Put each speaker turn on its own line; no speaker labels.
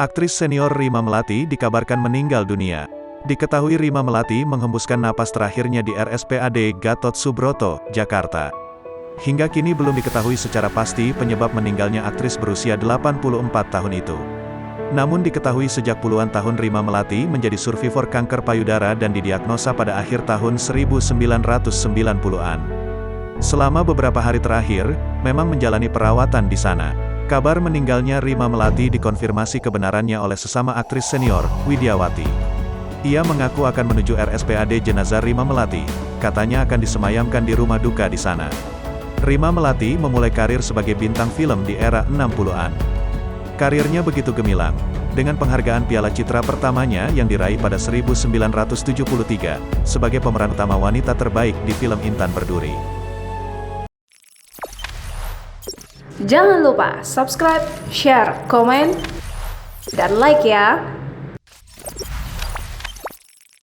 Aktris senior Rima Melati dikabarkan meninggal dunia. Diketahui Rima Melati menghembuskan napas terakhirnya di RSPAD Gatot Subroto, Jakarta. Hingga kini belum diketahui secara pasti penyebab meninggalnya aktris berusia 84 tahun itu. Namun diketahui sejak puluhan tahun Rima Melati menjadi survivor kanker payudara dan didiagnosa pada akhir tahun 1990-an. Selama beberapa hari terakhir, memang menjalani perawatan di sana. Kabar meninggalnya Rima Melati dikonfirmasi kebenarannya oleh sesama aktris senior, Widiawati. Ia mengaku akan menuju RSPAD jenazah Rima Melati, katanya akan disemayamkan di rumah duka di sana. Rima Melati memulai karir sebagai bintang film di era 60-an. Karirnya begitu gemilang, dengan penghargaan Piala Citra pertamanya yang diraih pada 1973, sebagai pemeran utama wanita terbaik di film Intan Berduri.
Jangan lupa subscribe, share, komen, dan like ya!